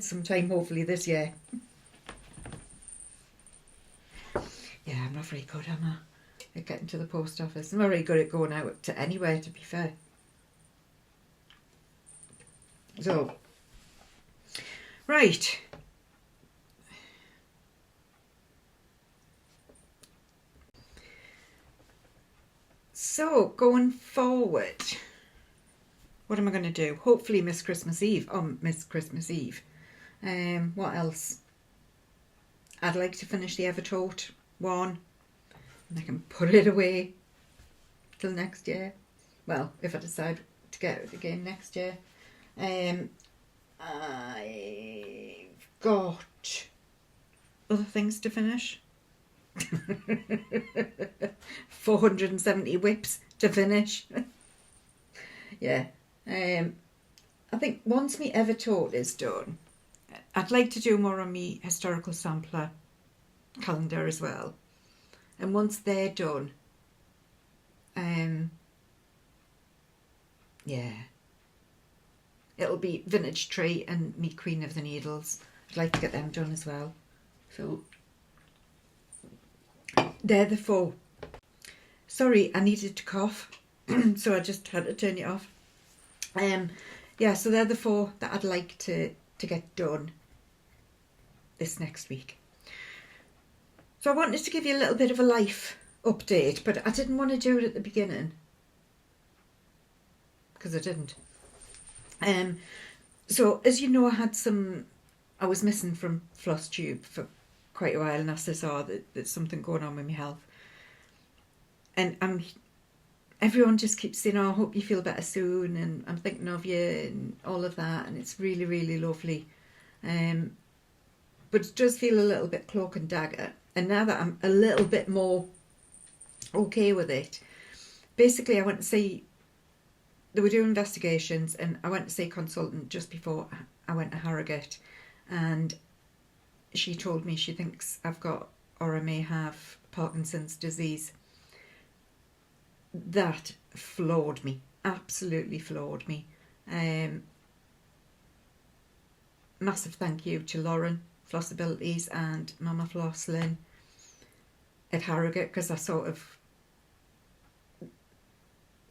Sometime hopefully this year. Yeah, I'm not very good, am I, at getting to the post office. I'm not very good at going out to anywhere, to be fair. So, right. So, going forward, what am I going to do? Hopefully Miss Christmas Eve. What else? I'd like to finish the Evertort one, and I can put it away till next year. Well, if I decide to get it again next year. I've got other things to finish. 470 whips to finish. Yeah. I think once me Evertort is done, I'd like to do more on me historical sampler calendar as well. And once they're done, yeah, it'll be Vintage Tree and me Queen of the Needles. I'd like to get them done as well. So they're the 4. Sorry, I needed to cough, so I just had to turn it off. Yeah, so they're the 4 that I'd like to get done this next week. So I wanted to give you a little bit of a life update, but I didn't want to do it at the beginning because I didn't. So as you know, I was missing from Flosstube for quite a while, and I saw that there's something going on with my health. And everyone just keeps saying, oh, I hope you feel better soon, and I'm thinking of you, and all of that, and it's really, really lovely. But it does feel a little bit cloak and dagger. And now that I'm a little bit more okay with it, basically I went to see, they were doing investigations, and I went to see a consultant just before I went to Harrogate, and she told me she thinks I've got, or I may have, Parkinson's disease. That floored me, absolutely floored me. Massive thank you to Lauren, Flossabilities, and Mama Flosslin at Harrogate, because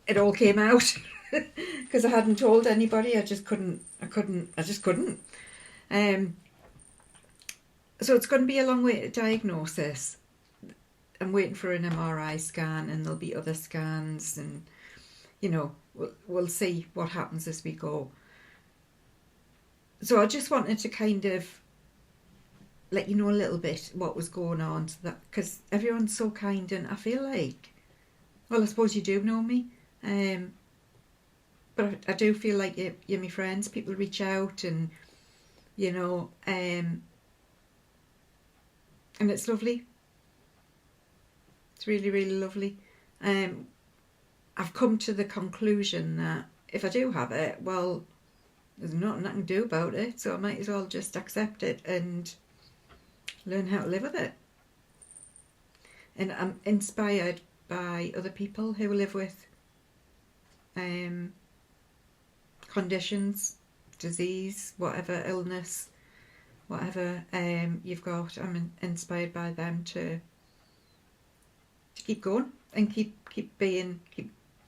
it all came out because I hadn't told anybody. I just couldn't. So it's going to be a long way to diagnosis. I'm waiting for an MRI scan, and there'll be other scans, and we'll see what happens as we go. So I just wanted to kind of let you know a little bit what was going on, so that, because everyone's so kind, and I feel like, well, I suppose you do know me, but I do feel like you're my friends. People reach out, and and it's lovely. It's really, really lovely. I've come to the conclusion that if I do have it, well, there's nothing I can do about it, so I might as well just accept it and learn how to live with it. And I'm inspired by other people who live with conditions, disease, whatever, illness, whatever you've got. I'm inspired by them to keep going and keep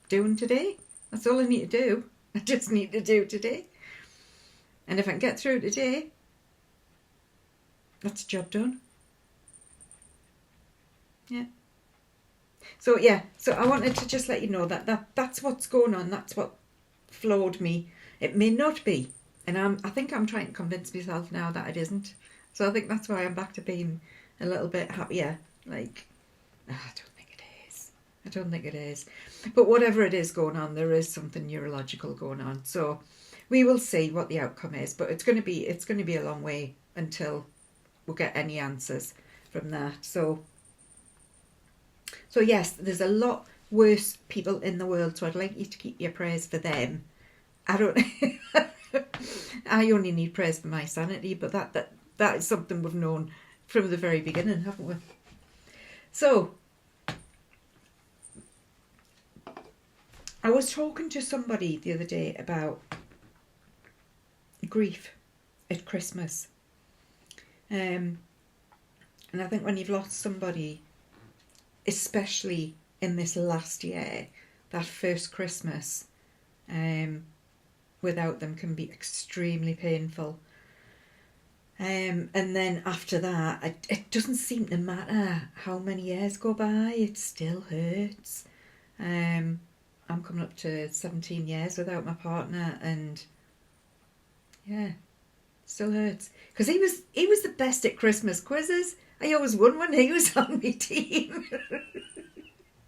doing today. That's all I need to do. I just need to do today. And if I can get through today, that's a job done. Yeah. So I wanted to just let you know that's what's going on. That's what floored me. It may not be, and I think I'm trying to convince myself now that it isn't. So I think that's why I'm back to being a little bit happier. Like, I don't think it is. But whatever it is going on, there is something neurological going on. So we will see what the outcome is. But it's going to be a long way until we'll get any answers from that. So yes, there's a lot worse people in the world. So I'd like you to keep your prayers for them. I only need prayers for my sanity, but that is something we've known from the very beginning, haven't we? So I was talking to somebody the other day about grief at Christmas. And I think when you've lost somebody, especially in this last year, that first Christmas without them can be extremely painful. And then after that, it doesn't seem to matter how many years go by, it still hurts. I'm coming up to 17 years without my partner, and yeah, still hurts. Because he was the best at Christmas quizzes. I always won when he was on my team.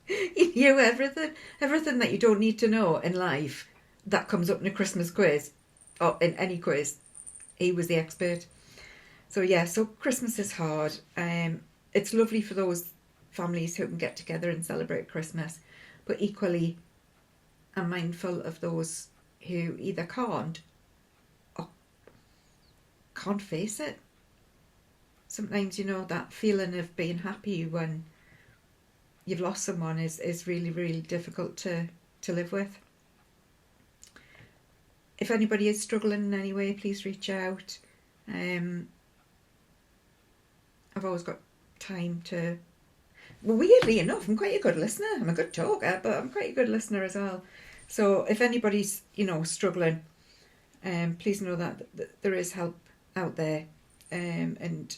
He knew everything that you don't need to know in life that comes up in a Christmas quiz, or in any quiz. He was the expert. So yeah, so Christmas is hard. It's lovely for those families who can get together and celebrate Christmas, but equally I'm mindful of those who either can't or can't face it. Sometimes, you know, that feeling of being happy when you've lost someone is really, really difficult to live with. If anybody is struggling in any way, please reach out. I've always got time to... Well, weirdly enough, I'm quite a good listener. I'm a good talker, but I'm quite a good listener as well. So if anybody's, you know, struggling, please know that there is help out there. And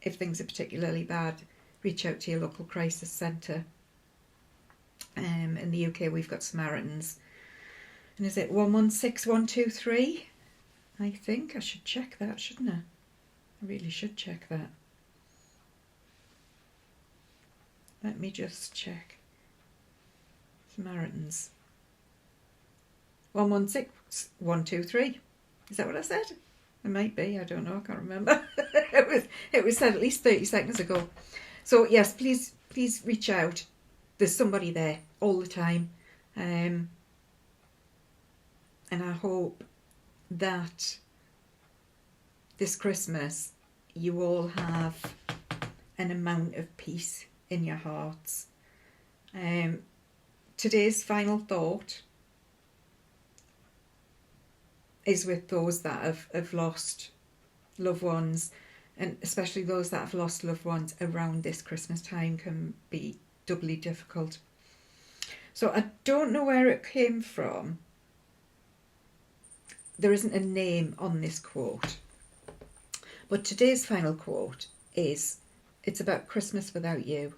if things are particularly bad, reach out to your local crisis centre. In the UK, we've got Samaritans. And is it 116123? I think I should check that, shouldn't I? I really should check that. Let me just check. Samaritans. 116123. Is that what I said? It might be, I don't know, I can't remember. it was said at least 30 seconds ago. So yes, please reach out. There's somebody there all the time. And I hope that this Christmas you all have an amount of peace in your hearts. Today's final thought is with those that have lost loved ones, and especially those that have lost loved ones around this Christmas time can be doubly difficult. So I don't know where it came from. There isn't a name on this quote, but today's final quote is, it's about Christmas without you.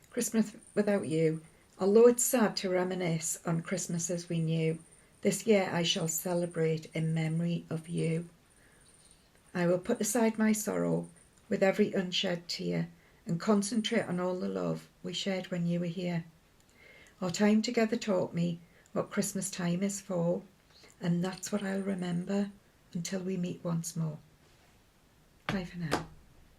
Christmas without you. Although it's sad to reminisce on Christmases we knew, this year I shall celebrate in memory of you. I will put aside my sorrow with every unshed tear and concentrate on all the love we shared when you were here. Our time together taught me what Christmas time is for, and that's what I'll remember until we meet once more. Bye for now.